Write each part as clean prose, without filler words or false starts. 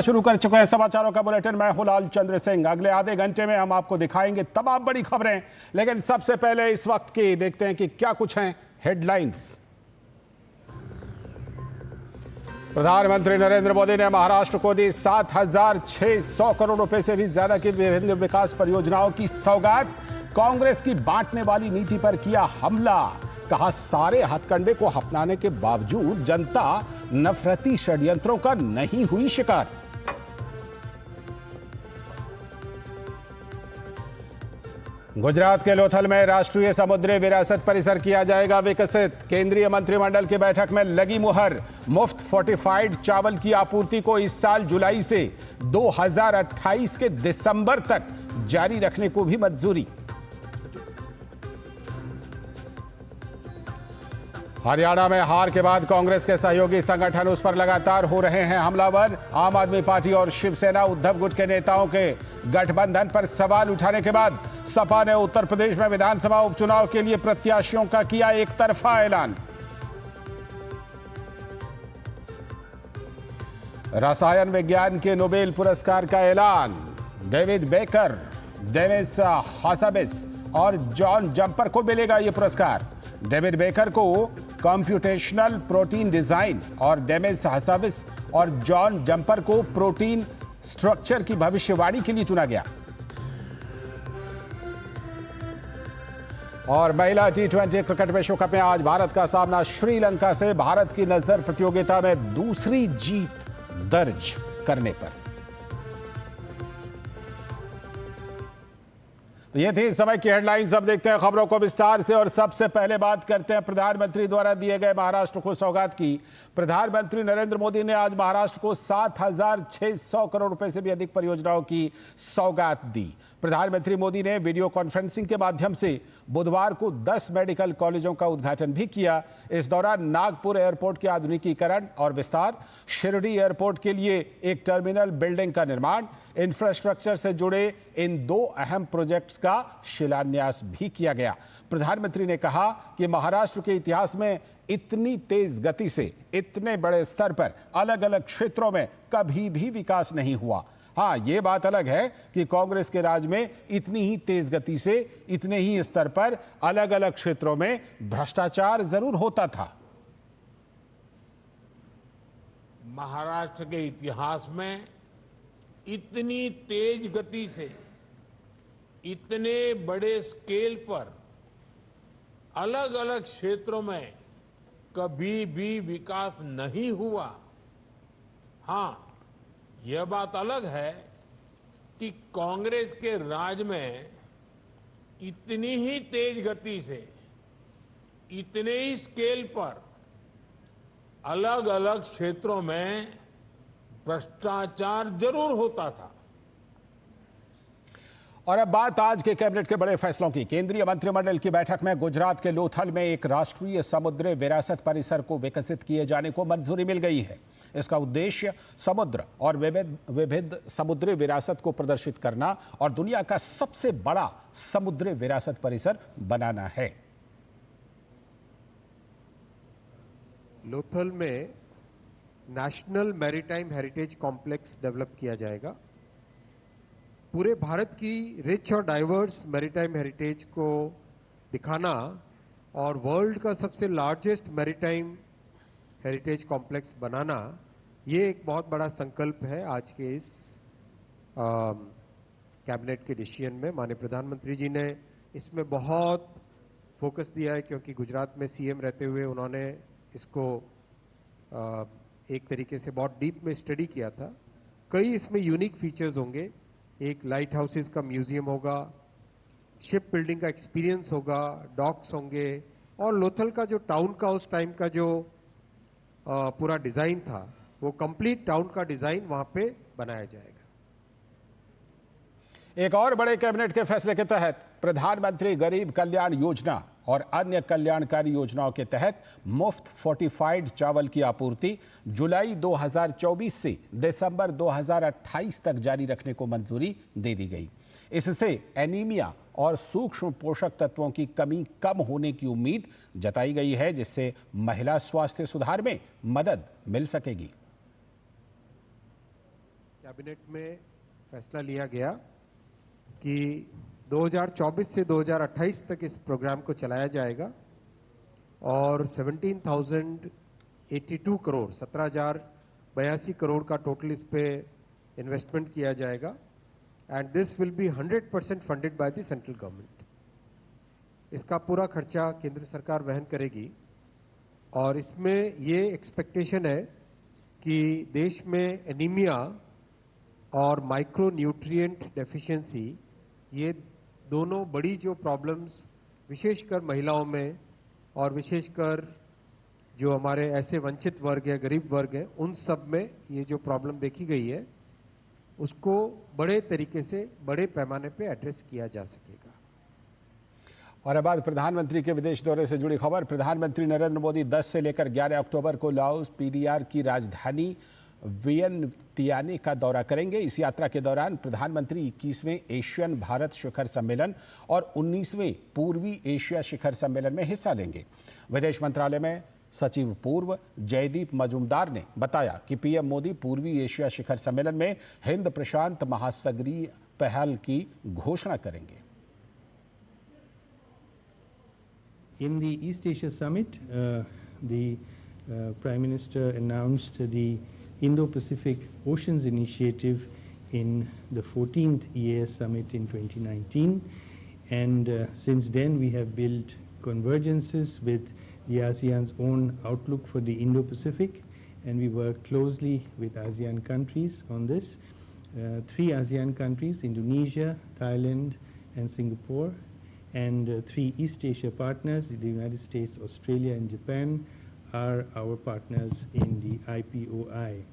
शुरू कर चुके हैं समाचारों का बुलेटिन। मैं हूं लाल चंद्र सिंह। अगले आधे घंटे में हम आपको दिखाएंगे तमाम बड़ी खबरें, लेकिन सबसे पहले इस वक्त की देखते हैं कि क्या कुछ हैं हेडलाइंस। प्रधानमंत्री नरेंद्र मोदी ने महाराष्ट्र को दी 7,600 करोड़ रुपए से भी ज्यादा की विभिन्न विकास परियोजनाओं की सौगात। कांग्रेस की बांटने वाली नीति पर किया हमला। कहा सारे हथकंडे को अपनाने के बावजूद जनता नफरती षड्यंत्रों का नहीं हुई शिकार। गुजरात के लोथल में राष्ट्रीय समुद्री विरासत परिसर किया जाएगा विकसित। केंद्रीय मंत्रिमंडल की बैठक में लगी मुहर। मुफ्त फोर्टिफाइड चावल की आपूर्ति को इस साल जुलाई से 2028 के दिसंबर तक जारी रखने को भी मंजूरी। हरियाणा में हार के बाद कांग्रेस के सहयोगी संगठन उस पर लगातार हो रहे हैं हमलावर। आम आदमी पार्टी और शिवसेना उद्धव गुट के नेताओं के गठबंधन पर सवाल उठाने के बाद सपा ने उत्तर प्रदेश में विधानसभा उपचुनाव के लिए प्रत्याशियों का किया एक तरफा ऐलान। रसायन विज्ञान के नोबेल पुरस्कार का ऐलान। डेविड बेकर, डेनिस हासाबिस और जॉन जंपर को मिलेगा यह पुरस्कार। डेविड बेकर को कंप्यूटेशनल प्रोटीन डिजाइन और डेनिस हासाबिस और जॉन जंपर को प्रोटीन स्ट्रक्चर की भविष्यवाणी के लिए चुना गया। और महिला T20 क्रिकेट विश्व कप में आज भारत का सामना श्रीलंका से। भारत की नजर प्रतियोगिता में दूसरी जीत दर्ज करने पर। तो ये थी इस समय की हेडलाइंस। अब देखते हैं खबरों को विस्तार से और सबसे पहले बात करते हैं प्रधानमंत्री द्वारा दिए गए महाराष्ट्र को सौगात की। प्रधानमंत्री नरेंद्र मोदी ने आज महाराष्ट्र को 7,600 करोड़ रुपए से भी अधिक परियोजनाओं की सौगात दी। प्रधानमंत्री मोदी ने वीडियो कॉन्फ्रेंसिंग के माध्यम से बुधवार को 10 मेडिकल कॉलेजों का उद्घाटन भी किया। इस दौरान नागपुर एयरपोर्ट के आधुनिकीकरण और विस्तार, शिरडी एयरपोर्ट के लिए एक टर्मिनल बिल्डिंग का निर्माण, इंफ्रास्ट्रक्चर से जुड़े इन 2 अहम प्रोजेक्ट्स का शिलान्यास भी किया गया। प्रधानमंत्री ने कहा कि महाराष्ट्र के इतिहास में इतनी तेज गति से इतने बड़े स्तर पर अलग अलग क्षेत्रों में कभी भी विकास नहीं हुआ। हाँ, यह बात अलग है कि कांग्रेस के राज में इतनी ही तेज गति से इतने ही स्तर पर अलग अलग क्षेत्रों में भ्रष्टाचार जरूर होता था। महाराष्ट्र के इतिहास में इतनी तेज गति से इतने बड़े स्केल पर अलग अलग क्षेत्रों में कभी भी विकास नहीं हुआ। हाँ, यह बात अलग है कि कांग्रेस के राज में इतनी ही तेज गति से इतने ही स्केल पर अलग अलग क्षेत्रों में भ्रष्टाचार जरूर होता था। और अब बात आज के कैबिनेट के बड़े फैसलों की। केंद्रीय मंत्रिमंडल की बैठक में गुजरात के लोथल में एक राष्ट्रीय समुद्री विरासत परिसर को विकसित किए जाने को मंजूरी मिल गई है। इसका उद्देश्य समुद्र और विविध समुद्री विरासत को प्रदर्शित करना और दुनिया का सबसे बड़ा समुद्री विरासत परिसर बनाना है। लोथल में national maritime heritage complex develop किया जाएगा। पूरे भारत की रिच और डाइवर्स मैरीटाइम हेरिटेज को दिखाना और वर्ल्ड का सबसे लार्जेस्ट मैरीटाइम हेरिटेज कॉम्प्लेक्स बनाना, ये एक बहुत बड़ा संकल्प है आज के इस कैबिनेट के डिसीजन में। माननीय प्रधानमंत्री जी ने इसमें बहुत फोकस दिया है, क्योंकि गुजरात में सीएम रहते हुए उन्होंने इसको एक तरीके से बहुत डीप में स्टडी किया था। कई इसमें यूनिक फीचर्स होंगे। एक लाइट हाउसेज का म्यूजियम होगा, शिप बिल्डिंग का एक्सपीरियंस होगा, डॉक्स होंगे और लोथल का जो टाउन का उस टाइम का जो पूरा डिजाइन था, वो कंप्लीट टाउन का डिजाइन वहां पे बनाया जाएगा। एक और बड़े कैबिनेट के फैसले के तहत प्रधानमंत्री गरीब कल्याण योजना और अन्य कल्याणकारी योजनाओं के तहत मुफ्त फोर्टिफाइड चावल की आपूर्ति जुलाई 2024 से दिसंबर 2028 तक जारी रखने को मंजूरी दे दी गई। इससे एनीमिया और सूक्ष्म पोषक तत्वों की कमी कम होने की उम्मीद जताई गई है, जिससे महिला स्वास्थ्य सुधार में मदद मिल सकेगी। कैबिनेट में फैसला लिया गया कि 2024 से 2028 तक इस प्रोग्राम को चलाया जाएगा और 17,082 करोड़ 17,082 करोड़ का टोटल इस पे इन्वेस्टमेंट किया जाएगा and this will be 100% funded by the central government. इसका पूरा खर्चा केंद्र सरकार वहन करेगी और इसमें ये एक्सपेक्टेशन है कि देश में एनीमिया और माइक्रो न्यूट्रिएंट डेफिशिएंसी ये दोनों बड़ी जो प्रॉब्लम्स विशेषकर महिलाओं में और विशेषकर जो हमारे ऐसे वंचित वर्ग है, गरीब वर्ग है, उन सब में ये जो प्रॉब्लम देखी गई है उसको बड़े तरीके से बड़े पैमाने पे एड्रेस किया जा सकेगा। और अब बाद प्रधानमंत्री के विदेश दौरे से जुड़ी खबर। प्रधानमंत्री नरेंद्र मोदी 10 से लेकर 11 अक्टूबर को लाओस पीडीआर की राजधानी वियनतियाने का दौरा करेंगे। इस यात्रा के दौरान प्रधानमंत्री 21वें एशियन भारत शिखर सम्मेलन और 19वें पूर्वी एशिया शिखर सम्मेलन में हिस्सा लेंगे। विदेश मंत्रालय में सचिव पूर्व जयदीप मजूमदार ने बताया कि पीएम मोदी पूर्वी एशिया शिखर सम्मेलन में हिंद प्रशांत महासागरीय पहल की घोषणा करेंगे। In the East Asia Summit, the Prime Minister announced the Indo-Pacific Oceans Initiative in the 14th EAS Summit in 2019, and since then we have built convergences with the ASEAN's own outlook for the Indo-Pacific, and we work closely with ASEAN countries on this. 3 ASEAN countries, Indonesia, Thailand and Singapore, and 3 East Asia partners, the United States, Australia and Japan, are our partners in the IPOI.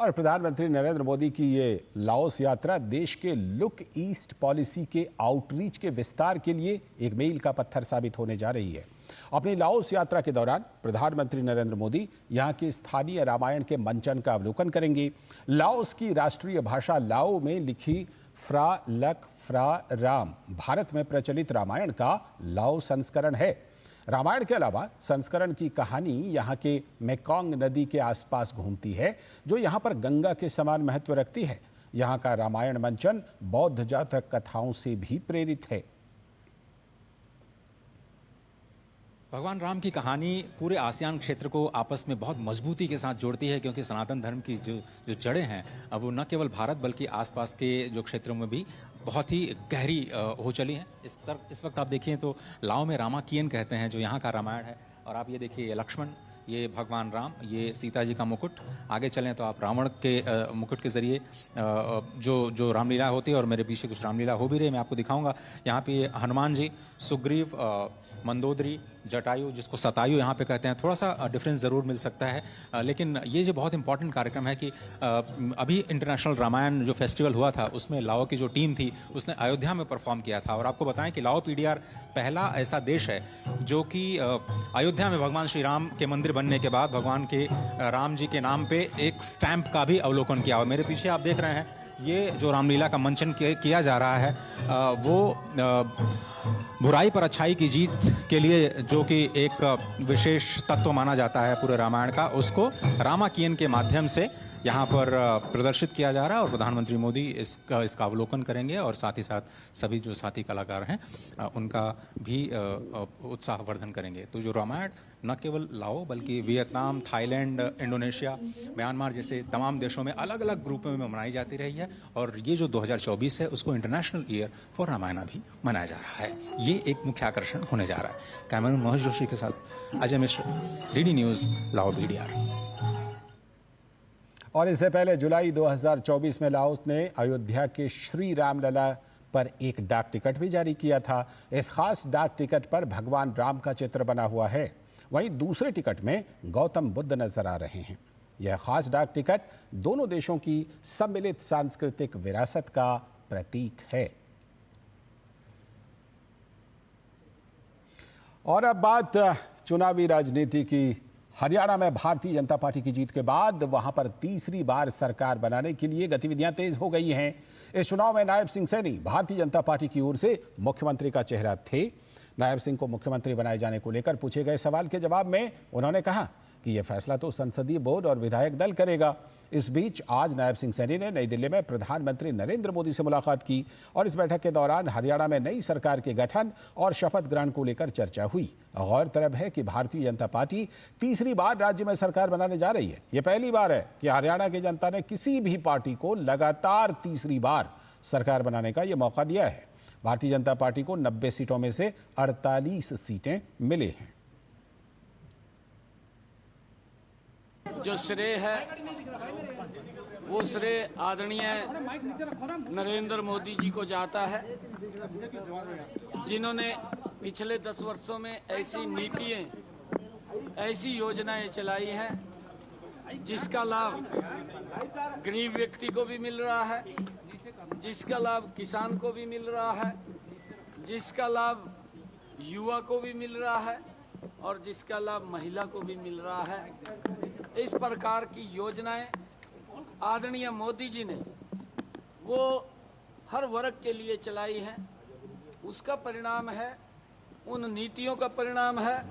और प्रधानमंत्री नरेंद्र मोदी की ये Laos यात्रा देश के look east policy के outreach के विस्तार के लिए एक मील का पत्थर साबित होने जा रही है। अपनी लाओस यात्रा के दौरान प्रधानमंत्री नरेंद्र मोदी यहां के स्थानीय रामायण के मंचन का अवलोकन करेंगे। लाओस की राष्ट्रीय भाषा लाओ में लिखी फ्रा लक फ्रा राम भारत में प्रचलित रामायण का लाओ संस्करण है। रामायण के अलावा संस्करण की कहानी यहाँ के मेकोंग नदी के आसपास घूमती है, जो यहाँ पर गंगा के समान महत्व रखती है। यहाँ का रामायण मंचन बौद्ध जातक कथाओं से भी प्रेरित है। भगवान राम की कहानी पूरे आसियान क्षेत्र को आपस में बहुत मजबूती के साथ जोड़ती है, क्योंकि सनातन धर्म की जो जड़ें हैं वो न केवल भारत बल्कि आसपास के जो क्षेत्रों में भी बहुत ही गहरी हो चली हैं। इस वक्त आप देखिए तो लाओ में रामाकियन कहते हैं जो यहाँ का रामायण है, और आप ये देखिए ये लक्ष्मण, ये भगवान राम, ये सीता जी का मुकुट। आगे चलें तो आप रावण के मुकुट के जरिए जो रामलीला होती है, और मेरे पीछे कुछ रामलीला हो भी रही है, मैं आपको दिखाऊंगा। यहाँ पे हनुमान जी, सुग्रीव, मंदोदरी, जटायु, जिसको सतायु यहाँ पे कहते हैं, थोड़ा सा डिफरेंस ज़रूर मिल सकता है, लेकिन ये जो बहुत इंपॉर्टेंट कार्यक्रम है कि अभी इंटरनेशनल रामायण जो फेस्टिवल हुआ था उसमें लाओ की जो टीम थी उसने अयोध्या में परफॉर्म किया था। और आपको बताएं कि लाओ पीडीआर पहला ऐसा देश है जो कि अयोध्या में भगवान श्री राम के मंदिर बनने के बाद भगवान के राम जी के नाम पे एक स्टैंप का भी अवलोकन किया। और मेरे पीछे आप देख रहे हैं ये जो रामलीला का मंचन किया जा रहा है वो बुराई पर अच्छाई की जीत के लिए जो कि एक विशेष तत्व माना जाता है पूरे रामायण का, उसको रामाकियन के माध्यम से यहाँ पर प्रदर्शित किया जा रहा है। और प्रधानमंत्री मोदी इसका अवलोकन करेंगे, और साथ ही साथ सभी जो साथी कलाकार हैं उनका भी उत्साहवर्धन करेंगे। तो जो रामायण न केवल लाओ बल्कि वियतनाम, थाईलैंड, इंडोनेशिया, म्यांमार जैसे तमाम देशों में अलग अलग ग्रुपों में मनाई जाती रही है, और ये जो 2024 है उसको इंटरनेशनल ईयर फॉर रामायण भी मनाया जा रहा है। ये एक मुख्य आकर्षण होने जा रहा है। कैमरामैन महेश जोशी के साथ अजय मिश्र, डीडी न्यूज़, लाओ पीडीआर। और इससे पहले जुलाई 2024 में लाओस ने अयोध्या के श्री रामलला पर एक डाक टिकट भी जारी किया था। इस खास डाक टिकट पर भगवान राम का चित्र बना हुआ है। वहीं दूसरे टिकट में गौतम बुद्ध नजर आ रहे हैं। यह खास डाक टिकट दोनों देशों की सम्मिलित सांस्कृतिक विरासत का प्रतीक है। और अब बात चुनावी राजनीति की। हरियाणा में भारतीय जनता पार्टी की जीत के बाद वहां पर तीसरी बार सरकार बनाने के लिए गतिविधियां तेज हो गई हैं। इस चुनाव में नायब सिंह सैनी भारतीय जनता पार्टी की ओर से मुख्यमंत्री का चेहरा थे। नायब सिंह को मुख्यमंत्री बनाए जाने को लेकर पूछे गए सवाल के जवाब में उन्होंने कहा कि यह फैसला तो संसदीय बोर्ड और विधायक दल करेगा। इस बीच आज नायब सिंह सैनी ने नई दिल्ली में प्रधानमंत्री नरेंद्र मोदी से मुलाकात की और इस बैठक के दौरान हरियाणा में नई सरकार के गठन और शपथ ग्रहण को लेकर चर्चा हुई। गौरतलब है कि भारतीय जनता पार्टी तीसरी बार राज्य में सरकार बनाने जा रही है। यह पहली बार है कि हरियाणा की जनता ने किसी भी पार्टी को लगातार तीसरी बार सरकार बनाने का यह मौका दिया है। भारतीय जनता पार्टी को 90 सीटों में से 48 सीटें मिली हैं। जो श्रेय है वो श्रेय आदरणीय नरेंद्र मोदी जी को जाता है, जिन्होंने पिछले 10 वर्षों में ऐसी नीतियां, ऐसी योजनाएं चलाई हैं जिसका लाभ गरीब व्यक्ति को भी मिल रहा है, जिसका लाभ किसान को भी मिल रहा है, जिसका लाभ युवा को भी मिल रहा है और जिसका लाभ महिला को भी मिल रहा है। इस प्रकार की योजनाएं आदरणीय मोदी जी ने वो हर वर्ग के लिए चलाई हैं। उसका परिणाम है, उन नीतियों का परिणाम है,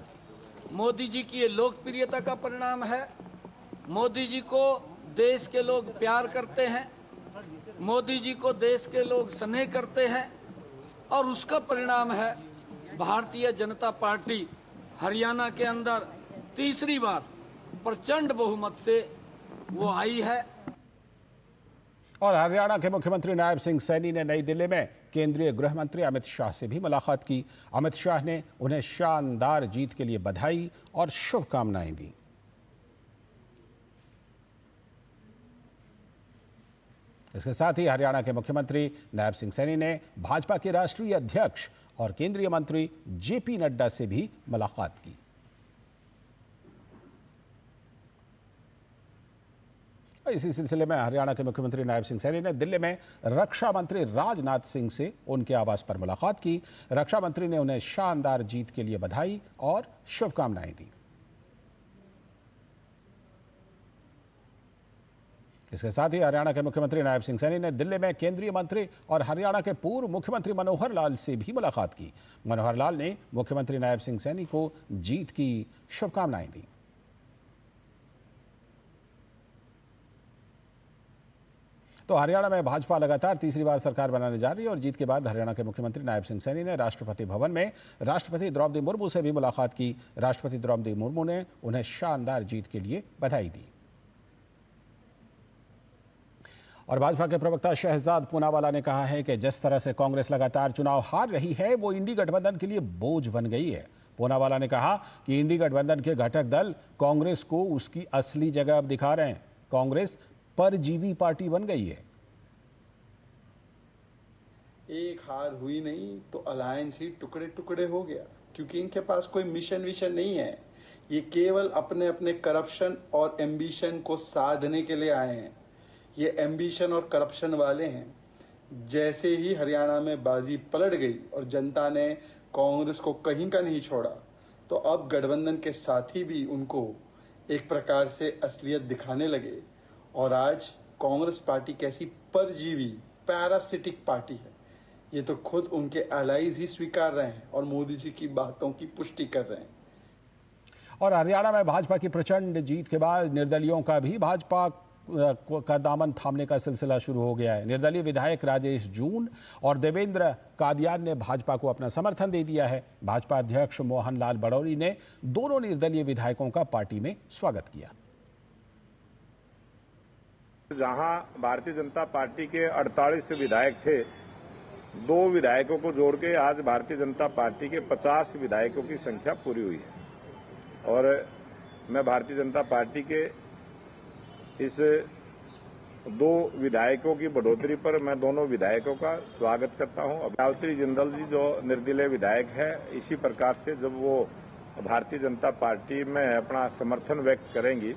मोदी जी की ये लोकप्रियता का परिणाम है। मोदी जी को देश के लोग प्यार करते हैं, मोदी जी को देश के लोग स्नेह करते हैं और उसका परिणाम है भारतीय जनता पार्टी हरियाणा के अंदर तीसरी बार प्रचंड बहुमत से वो आई है। और हरियाणा के मुख्यमंत्री नायब सिंह सैनी ने नई दिल्ली में केंद्रीय गृह मंत्री अमित शाह से भी मुलाकात की। अमित शाह ने उन्हें शानदार जीत के लिए बधाई और शुभकामनाएं दी। इसके साथ ही हरियाणा के मुख्यमंत्री नायब सिंह सैनी ने भाजपा के राष्ट्रीय अध्यक्ष और केंद्रीय मंत्री जेपी नड्डा से भी मुलाकात की। इसी सिलसिले में हरियाणा के मुख्यमंत्री नायब सिंह सैनी ने दिल्ली में रक्षा मंत्री राजनाथ सिंह से उनके आवास पर मुलाकात की। रक्षा मंत्री ने उन्हें शानदार जीत के लिए बधाई और शुभकामनाएं दी। इसके साथ ही हरियाणा के मुख्यमंत्री नायब सिंह सैनी ने दिल्ली में केंद्रीय मंत्री और हरियाणा के पूर्व मुख्यमंत्री मनोहर लाल से भी मुलाकात की। मनोहर लाल ने मुख्यमंत्री नायब सिंह सैनी को जीत की शुभकामनाएं दी। तो हरियाणा में भाजपा लगातार तीसरी बार सरकार बनाने जा रही है और जीत के बाद हरियाणा के मुख्यमंत्री नायब सिंह सैनी ने राष्ट्रपति भवन में राष्ट्रपति द्रौपदी मुर्मू से भी मुलाकात की। राष्ट्रपति द्रौपदी मुर्मू ने उन्हें शानदार जीत के लिए बधाई दी। और भाजपा के प्रवक्ता शहजाद पूनावाला ने कहा है कि जिस तरह से कांग्रेस लगातार चुनाव हार रही है वो इंडी गठबंधन के लिए बोझ बन गई है। पूनावाला ने कहा कि इंडी गठबंधन के घटक दल कांग्रेस को उसकी असली जगह अब दिखा रहे हैं। कांग्रेस परजीवी पार्टी बन गई है। एक हार हुई नहीं तो अलायंस ही टुकड़े टुकड़े हो गया, क्योंकि इनके पास कोई मिशन विशन नहीं है। ये केवल अपने अपने करप्शन और एम्बिशन को साधने के लिए आए हैं। ये एम्बिशन और करप्शन वाले हैं। जैसे ही हरियाणा में बाजी पलट गई और जनता ने कांग्रेस को कहीं का नहीं छोड़ा, तो अब गठबंधन के साथी भी उनको एक प्रकार से असलियत दिखाने लगे। और आज कांग्रेस पार्टी कैसी परजीवी पैरासिटिक पार्टी है, ये तो खुद उनके एलाइज ही स्वीकार रहे हैं और मोदी जी की बातों की पुष्टि कर रहे हैं। और हरियाणा में भाजपा की प्रचंड जीत के बाद निर्दलियों का भी भाजपा का दामन थामने का सिलसिला शुरू हो गया है। निर्दलीय विधायक राजेश जून और देवेंद्र कादियान ने भाजपा को अपना समर्थन दे दिया है। भाजपा अध्यक्ष मोहन लाल बड़ौली ने दोनों निर्दलीय विधायकों का पार्टी में स्वागत किया। जहां भारतीय जनता पार्टी के 48 विधायक थे, 2 विधायकों को जोड़ के आज भारतीय जनता पार्टी के 50 विधायकों की संख्या पूरी हुई है। और मैं भारतीय जनता पार्टी के इस 2 विधायकों की बढ़ोतरी पर मैं दोनों विधायकों का स्वागत करता हूं। गायत्री जिंदल जी जो निर्दलीय विधायक है, इसी प्रकार से जब वो भारतीय जनता पार्टी में अपना समर्थन व्यक्त करेंगी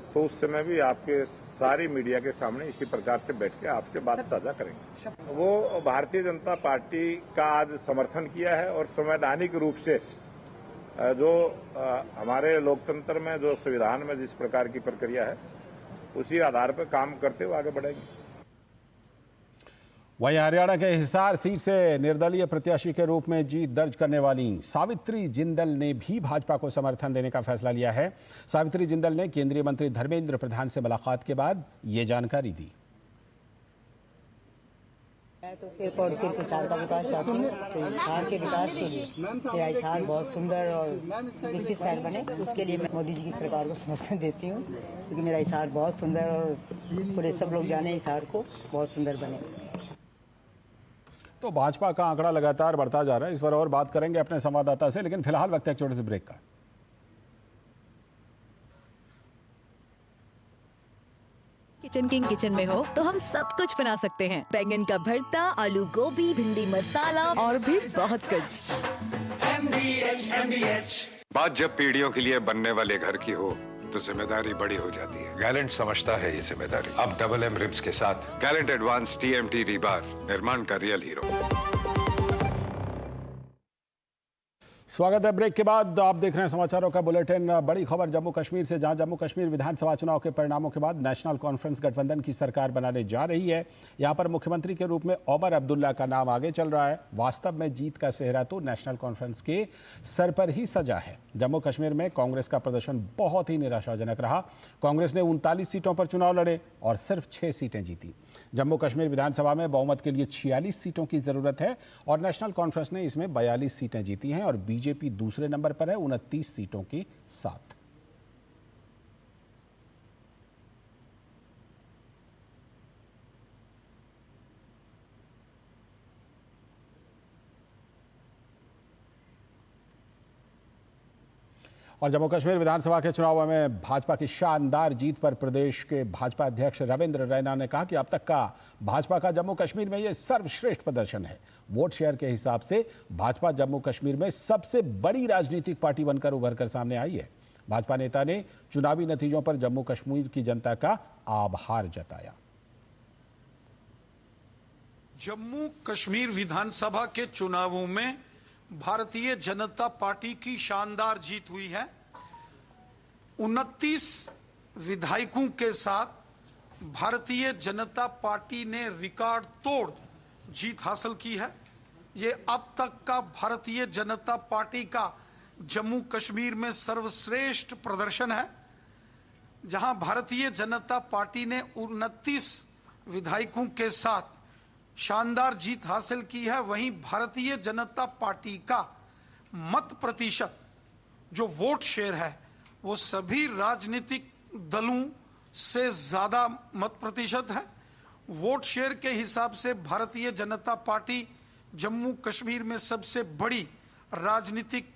तो उस समय भी आपके सारी मीडिया के सामने इसी प्रकार से बैठ के आपसे बात साझा करेंगे। वो भारतीय जनता पार्टी का आज समर्थन किया है और संवैधानिक रूप से जो हमारे लोकतंत्र में, जो संविधान में जिस प्रकार की प्रक्रिया है, उसी आधार पर काम करते हुए आगे बढ़ेंगे। वहीं हरियाणा के हिसार सीट से निर्दलीय प्रत्याशी के रूप में जीत दर्ज करने वाली सावित्री जिंदल ने भी भाजपा को समर्थन देने का फैसला लिया है। सावित्री जिंदल ने केंद्रीय मंत्री धर्मेंद्र प्रधान से मुलाकात के बाद ये जानकारी दी। मैं तो सिर्फ और सिर्फ हिसार का विकास चाहती हूँ, तो हिसार के विकास के लिए मेरा हिसार बहुत सुंदर और विकसित शहर बने, उसके लिए मैं मोदी जी की सरकार को समर्थन देती हूँ, क्योंकि मेरा हिसार बहुत सुंदर और पूरे सब लोग जाने हिसार को बहुत सुंदर बने। तो भाजपा का आंकड़ा लगातार बढ़ता जा रहा है, इस पर और बात करेंगे अपने संवाददाता से, लेकिन फिलहाल वक्त है एक छोटे से ब्रेक का। किचन किंग किचन में हो तो हम सब कुछ बना सकते हैं। बैंगन का भरता, आलू गोभी, भिंडी मसाला और भी बहुत कुछ। बात जब पीढ़ियों के लिए बनने वाले घर की हो तो जिम्मेदारी बड़ी हो जाती है। गैलेंट समझता है ये जिम्मेदारी। अब डबल एम रिब्स के साथ गैलेंट एडवांस TMT रीबार, निर्माण का रियल हीरो। स्वागत है ब्रेक के बाद। आप देख रहे हैं समाचारों का बुलेटिन। बड़ी खबर जम्मू कश्मीर से, जहां जम्मू कश्मीर विधानसभा चुनाव के परिणामों के बाद नेशनल कॉन्फ्रेंस गठबंधन की सरकार बनाने जा रही है। यहां पर मुख्यमंत्री के रूप में ओमर अब्दुल्ला का नाम आगे चल रहा है। वास्तव में जीत का सेहरा तो नेशनल कॉन्फ्रेंस के सर पर ही सजा है। जम्मू कश्मीर में कांग्रेस का प्रदर्शन बहुत ही निराशाजनक रहा। कांग्रेस ने 39 सीटों पर चुनाव लड़े और सिर्फ 6 सीटें जीती। जम्मू कश्मीर विधानसभा में बहुमत के लिए 46 सीटों की जरूरत है और नेशनल कॉन्फ्रेंस ने इसमें 42 सीटें जीती हैं और बीजेपी दूसरे नंबर पर है 29 सीटों के साथ। और जम्मू कश्मीर विधानसभा के चुनाव में भाजपा की शानदार जीत पर प्रदेश के भाजपा अध्यक्ष रविंद्र रैना ने कहा कि अब तक का भाजपा का जम्मू कश्मीर में यह सर्वश्रेष्ठ प्रदर्शन है। वोट शेयर के हिसाब से भाजपा जम्मू कश्मीर में सबसे बड़ी राजनीतिक पार्टी बनकर उभर कर सामने आई है। भाजपा नेता ने चुनावी नतीजों पर जम्मू कश्मीर की जनता का आभार जताया। जम्मू कश्मीर विधानसभा के चुनावों में भारतीय जनता पार्टी की शानदार जीत हुई है। 29 विधायकों के साथ भारतीय जनता पार्टी ने रिकॉर्ड तोड़ जीत हासिल की है। ये अब तक का भारतीय जनता पार्टी का जम्मू कश्मीर में सर्वश्रेष्ठ प्रदर्शन है। जहां भारतीय जनता पार्टी ने 29 विधायकों के साथ शानदार जीत हासिल की है, वहीं भारतीय जनता पार्टी का मत प्रतिशत जो वोट शेयर है वो सभी राजनीतिक दलों से ज्यादा मत प्रतिशत है। वोट शेयर के हिसाब से भारतीय जनता पार्टी जम्मू कश्मीर में सबसे बड़ी राजनीतिक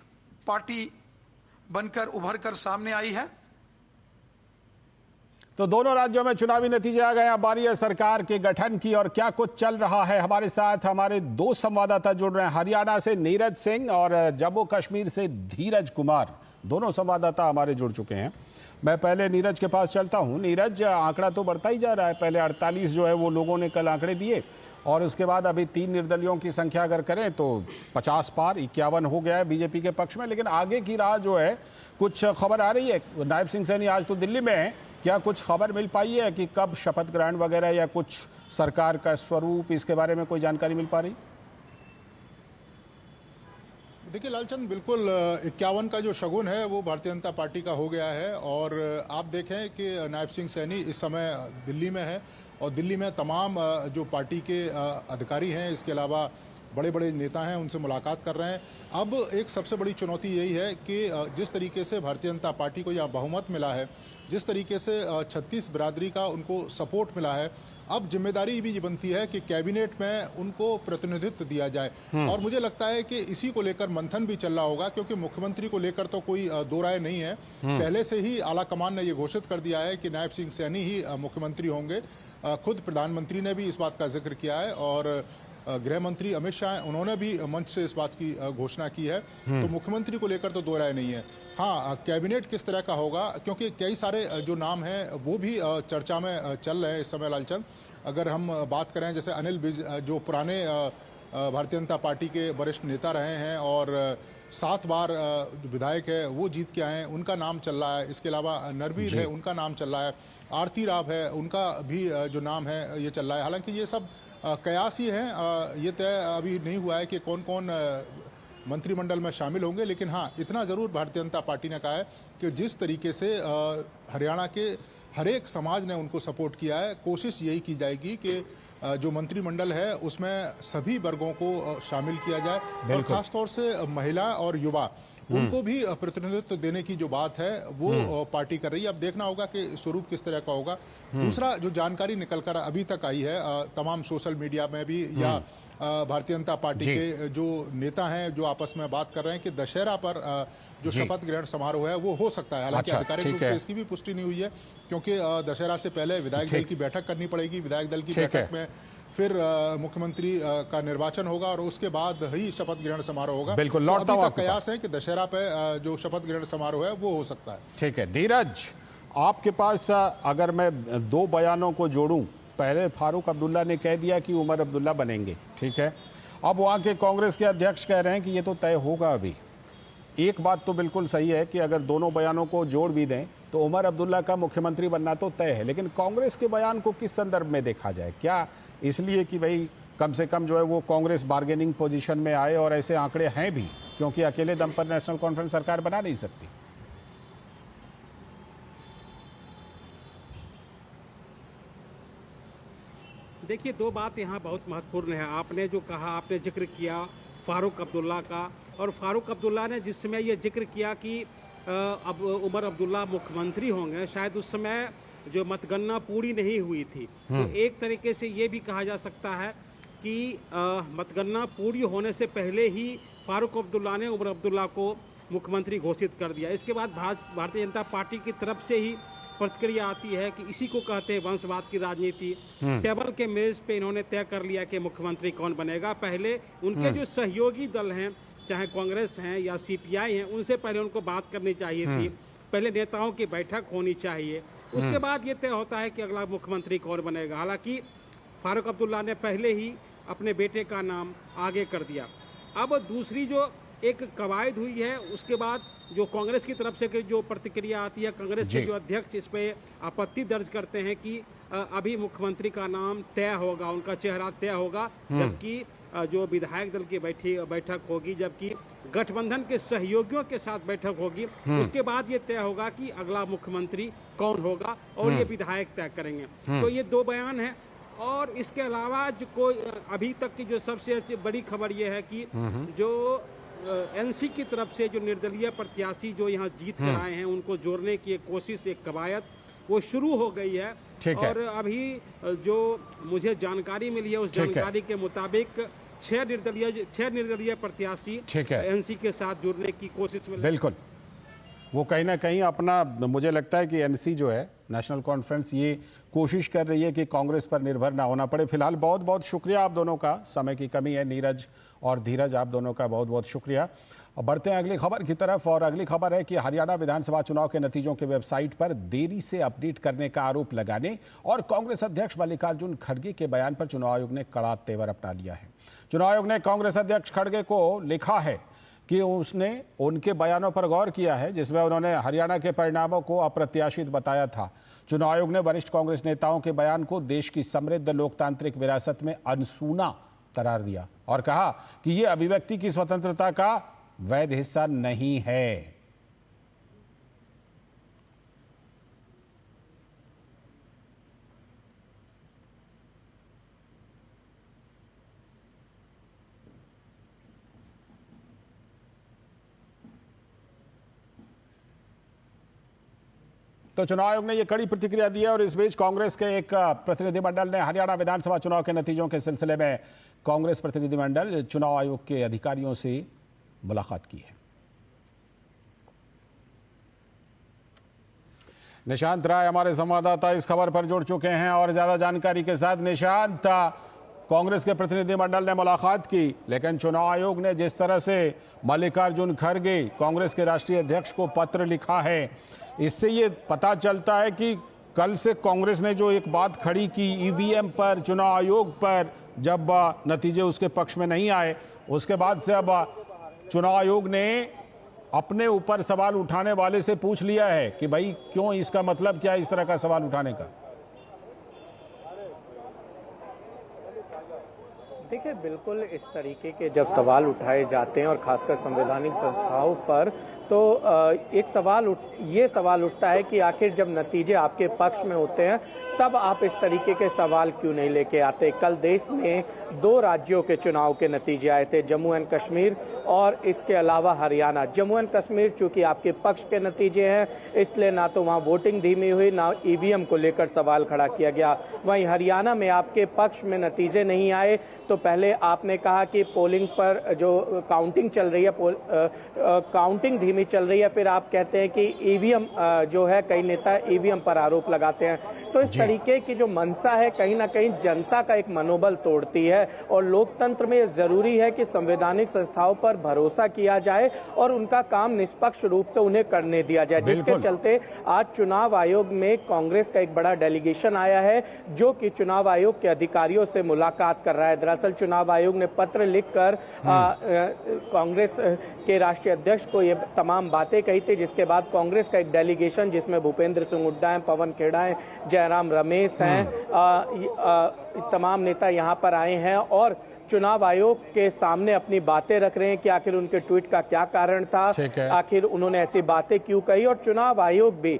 पार्टी बनकर उभर कर सामने आई है। तो दोनों राज्यों में चुनावी नतीजे आ गए। अब बारी है सरकार के गठन की और क्या कुछ चल रहा है। हमारे साथ हमारे 2 संवाददाता जुड़ रहे हैं। हरियाणा से नीरज सिंह और जम्मू कश्मीर से धीरज कुमार, दोनों संवाददाता हमारे जुड़ चुके हैं। मैं पहले नीरज के पास चलता हूं। नीरज, आंकड़ा तो बढ़ता ही जा रहा है। पहले 48 जो है वो लोगों ने कल आंकड़े दिए और उसके बाद अभी 3 निर्दलियों की संख्या अगर करें तो 50 पार 51 हो गया है बीजेपी के पक्ष में। लेकिन आगे की राह जो है, कुछ खबर आ रही है। नायब सिंह सैनी आज तो दिल्ली में है, क्या कुछ खबर मिल पाई है कि कब शपथ ग्रहण वगैरह या कुछ सरकार का स्वरूप, इसके बारे में कोई जानकारी मिल पा रही? देखिए लालचंद, बिल्कुल 51 का जो शगुन है वो भारतीय जनता पार्टी का हो गया है। और आप देखें कि नायब सिंह सैनी इस समय दिल्ली में है और दिल्ली में तमाम जो पार्टी के अधिकारी हैं, इसके अलावा बड़े बड़े नेता हैं, उनसे मुलाकात कर रहे हैं। अब एक सबसे बड़ी चुनौती यही है कि जिस तरीके से भारतीय जनता पार्टी को यहाँ बहुमत मिला है, जिस तरीके से 36 बिरादरी का उनको सपोर्ट मिला है, अब जिम्मेदारी भी ये बनती है कि कैबिनेट में उनको प्रतिनिधित्व दिया जाए। और मुझे लगता है कि इसी को लेकर मंथन भी चल रहा होगा, क्योंकि मुख्यमंत्री को लेकर तो कोई दो राय नहीं है। पहले से ही आला कमान ने ये घोषित कर दिया है कि नायब सिंह सैनी ही मुख्यमंत्री होंगे। खुद प्रधानमंत्री ने भी इस बात का जिक्र किया है और गृह मंत्री अमित शाह, उन्होंने भी मंच से इस बात की घोषणा की है। तो मुख्यमंत्री को लेकर तो दो राय नहीं है। हाँ, कैबिनेट किस तरह का होगा, क्योंकि कई सारे जो नाम हैं वो भी चर्चा में चल रहे हैं इस समय लालचंद। अगर हम बात करें जैसे अनिल विज, जो पुराने भारतीय जनता पार्टी के वरिष्ठ नेता रहे हैं और 7 बार विधायक है, वो जीत के आए हैं, उनका नाम चल रहा है। इसके अलावा नरवीर है, उनका नाम चल रहा है। आरती राव है, उनका भी जो नाम है ये चल रहा है। हालांकि ये सब कयास ही हैं। ये तय अभी नहीं हुआ है कि कौन कौन मंत्रिमंडल में शामिल होंगे, लेकिन हाँ, इतना ज़रूर भारतीय जनता पार्टी ने कहा है कि जिस तरीके से हरियाणा के हर एक समाज ने उनको सपोर्ट किया है, कोशिश यही की जाएगी कि जो मंत्रिमंडल है उसमें सभी वर्गों को शामिल किया जाए और खासतौर से महिला और युवा उनको भी प्रतिनिधित्व देने की जो बात है वो पार्टी कर रही है। अब देखना होगा कि स्वरूप किस तरह का होगा। दूसरा जो जानकारी निकलकर अभी तक आई है तमाम सोशल मीडिया में भी या भारतीय जनता पार्टी के जो नेता हैं जो आपस में बात कर रहे हैं कि दशहरा पर जो शपथ ग्रहण समारोह है वो हो सकता है। हालांकि आधिकारिक रूप से इसकी भी पुष्टि नहीं हुई है, क्योंकि दशहरा से पहले विधायक दल की बैठक करनी पड़ेगी। विधायक दल की बैठक में फिर मुख्यमंत्री का निर्वाचन होगा और उसके बाद ही शपथ ग्रहण समारोह होगा। बिल्कुल, लौटता हूं आपके कयास है कि दशहरा पे जो शपथ ग्रहण समारोह है वो हो सकता है। ठीक है धीरज, आपके पास अगर मैं दो बयानों को जोड़ूं, पहले फारूक अब्दुल्ला ने कह दिया कि उमर अब्दुल्ला बनेंगे, ठीक है। अब वहाँ के कांग्रेस के अध्यक्ष कह रहे हैं कि ये तो तय होगा अभी। एक बात तो बिल्कुल सही है कि अगर दोनों बयानों को जोड़ भी दें तो उमर अब्दुल्ला का मुख्यमंत्री बनना तो तय है, लेकिन कांग्रेस के बयान को किस संदर्भ में देखा जाए? क्या इसलिए कि भाई कम से कम जो है वो कांग्रेस बार्गेनिंग पोजीशन में आए, और ऐसे आंकड़े हैं भी, क्योंकि अकेले दम पर नेशनल कॉन्फ्रेंस सरकार बना नहीं सकती। देखिए, दो बात यहाँ बहुत महत्वपूर्ण है। आपने जो कहा, आपने जिक्र किया फारूक अब्दुल्ला का, और फारूक अब्दुल्ला ने जिस समय ये जिक्र किया कि अब उमर अब्दुल्ला मुख्यमंत्री होंगे, शायद उस समय जो मतगणना पूरी नहीं हुई थी। तो एक तरीके से ये भी कहा जा सकता है कि मतगणना पूरी होने से पहले ही फारूक अब्दुल्ला ने उमर अब्दुल्ला को मुख्यमंत्री घोषित कर दिया। इसके बाद भारतीय जनता पार्टी की तरफ से ही प्रतिक्रिया आती है कि इसी को कहते हैं वंशवाद की राजनीति। टेबल के मेज पे इन्होंने तय कर लिया कि मुख्यमंत्री कौन बनेगा। पहले उनके जो सहयोगी दल हैं, चाहे कांग्रेस हैं या सीपीआई हैं, उनसे पहले उनको बात करनी चाहिए थी। पहले नेताओं की बैठक होनी चाहिए, उसके बाद ये तय होता है कि अगला मुख्यमंत्री कौन बनेगा। हालांकि फारूक अब्दुल्ला ने पहले ही अपने बेटे का नाम आगे कर दिया। अब दूसरी जो एक कवायद हुई है, उसके बाद जो कांग्रेस की तरफ से जो प्रतिक्रिया आती है, कांग्रेस के जो अध्यक्ष इस पे आपत्ति दर्ज करते हैं कि अभी मुख्यमंत्री का नाम तय होगा, उनका चेहरा तय होगा, जबकि जो विधायक दल की बैठक होगी, जबकि गठबंधन के सहयोगियों के साथ बैठक होगी, उसके बाद ये तय होगा कि अगला मुख्यमंत्री कौन होगा, और ये विधायक तय करेंगे। तो ये दो बयान हैं। और इसके अलावा जो कोई अभी तक की जो सबसे बड़ी खबर ये है कि जो एनसी की तरफ से जो निर्दलीय प्रत्याशी जो यहाँ जीत कर आए हैं, उनको जोड़ने की एक कोशिश, एक कवायद वो शुरू हो गई है। और अभी जो मुझे जानकारी मिली है, उस जानकारी के मुताबिक 6 निर्दलीय प्रत्याशी एनसी के साथ जुड़ने की कोशिश में। बिल्कुल, वो कहीं ना कहीं अपना, मुझे लगता है कि एनसी जो है, नेशनल कॉन्फ्रेंस, ये कोशिश कर रही है कि कांग्रेस पर निर्भर ना होना पड़े। फिलहाल बहुत बहुत शुक्रिया आप दोनों का, समय की कमी है। नीरज और धीरज, आप दोनों का बहुत बहुत शुक्रिया। अब बढ़ते हैं अगली खबर की तरफ, और अगली खबर है कि हरियाणा विधानसभा चुनाव के नतीजों के वेबसाइट पर देरी से अपडेट करने का आरोप लगाने और कांग्रेस अध्यक्ष मल्लिकार्जुन खड़गे के बयान पर चुनाव आयोग ने कड़ा तेवर अपना लिया है। चुनाव आयोग ने कांग्रेस अध्यक्ष खड़गे को लिखा है कि उसने उनके बयानों पर गौर किया है, जिसमें उन्होंने हरियाणा के परिणामों को अप्रत्याशित बताया था। चुनाव आयोग ने वरिष्ठ कांग्रेस नेताओं के बयान को देश की समृद्ध लोकतांत्रिक विरासत में अनसुना करार दिया और कहा कि यह अभिव्यक्ति की स्वतंत्रता का वैध हिस्सा नहीं है। तो चुनाव आयोग ने यह कड़ी प्रतिक्रिया दी है, और इस बीच कांग्रेस के एक प्रतिनिधिमंडल ने हरियाणा विधानसभा चुनाव के नतीजों के सिलसिले में कांग्रेस प्रतिनिधिमंडल चुनाव आयोग के अधिकारियों से मुलाकात की है। निशांत राय हमारे संवाददाता इस खबर पर जुड़ चुके हैं और ज्यादा जानकारी के साथ। निशांत, कांग्रेस के प्रतिनिधिमंडल ने मुलाकात की, लेकिन चुनाव आयोग ने जिस तरह से मल्लिकार्जुन खड़गे, कांग्रेस के राष्ट्रीय अध्यक्ष, को पत्र लिखा है, इससे ये पता चलता है कि कल से कांग्रेस ने जो एक बात खड़ी की ईवीएम पर, चुनाव आयोग पर, जब नतीजे उसके पक्ष में नहीं आए, उसके बाद से अब चुनाव आयोग ने अपने ऊपर सवाल उठाने वाले से पूछ लिया है कि भाई क्यों, इसका मतलब क्या है इस तरह का सवाल उठाने का? देखिए, बिल्कुल इस तरीके के जब सवाल उठाए जाते हैं और खासकर संवैधानिक संस्थाओं पर, तो एक ये सवाल उठता है कि आखिर जब नतीजे आपके पक्ष में होते हैं तब आप इस तरीके के सवाल क्यों नहीं लेके आते। कल देश में 2 राज्यों के चुनाव के नतीजे आए थे, जम्मू एंड कश्मीर और इसके अलावा हरियाणा। जम्मू एंड कश्मीर चूंकि आपके पक्ष के नतीजे हैं, इसलिए ना तो वहां वोटिंग धीमी हुई, ना ईवीएम को लेकर सवाल खड़ा किया गया। वहीं हरियाणा में आपके पक्ष में नतीजे नहीं आए, तो पहले आपने कहा कि पोलिंग पर जो काउंटिंग चल रही है, काउंटिंग धीमी चल रही है, फिर आप कहते हैं कि ईवीएम जो है, कई नेता ईवीएम पर आरोप लगाते हैं। तो इस तरीके की जो मंशा है कहीं ना कहीं जनता का एक मनोबल तोड़ती है, और लोकतंत्र में जरूरी है कि संवैधानिक संस्थाओं पर भरोसा किया जाए और उनका काम निष्पक्ष रूप से उन्हें करने दिया जाए, जिसके चलते आज चुनाव आयोग में कांग्रेस का एक बड़ा डेलीगेशन आया है, जो कि चुनाव आयोग के अधिकारियों से मुलाकात कर रहा है। दरअसल चुनाव आयोग ने पत्र लिखकर कांग्रेस के राष्ट्रीय अध्यक्ष को ये तमाम बातें कही थी, जिसके बाद कांग्रेस का एक डेलीगेशन, जिसमें भूपेंद्र सिंह हुड्डा हैं, पवन खेड़ा हैं, जयराम रमेश हैं, तमाम नेता यहाँ पर आए हैं और चुनाव आयोग के सामने अपनी बातें रख रहे हैं कि आखिर उनके ट्वीट का क्या कारण था, आखिर उन्होंने ऐसी बातें क्यों कही, और चुनाव आयोग भी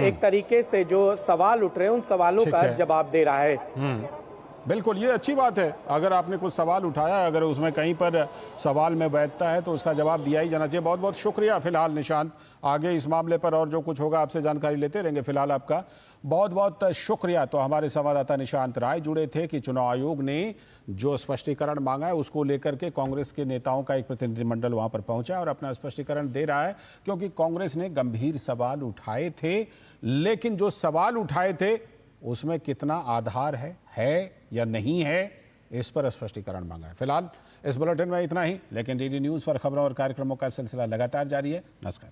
एक तरीके से जो सवाल उठ रहे हैं उन सवालों का जवाब दे रहा है। बिल्कुल, ये अच्छी बात है। अगर आपने कुछ सवाल उठाया, अगर उसमें कहीं पर सवाल में वैधता है तो उसका जवाब दिया ही जाना चाहिए। बहुत बहुत शुक्रिया फिलहाल निशांत, आगे इस मामले पर और जो कुछ होगा आपसे जानकारी लेते रहेंगे। फिलहाल आपका बहुत बहुत शुक्रिया। तो हमारे संवाददाता निशांत राय जुड़े थे कि चुनाव आयोग ने जो स्पष्टीकरण मांगा है उसको लेकर के कांग्रेस के नेताओं का एक प्रतिनिधिमंडल वहां पर पहुंचा और अपना स्पष्टीकरण दे रहा है, क्योंकि कांग्रेस ने गंभीर सवाल उठाए थे, लेकिन जो सवाल उठाए थे उसमें कितना आधार है या नहीं है, इस पर स्पष्टीकरण मांगा है। फिलहाल इस बुलेटिन में इतना ही, लेकिन डीडी न्यूज़ पर खबरों और कार्यक्रमों का सिलसिला लगातार जारी है। नमस्कार।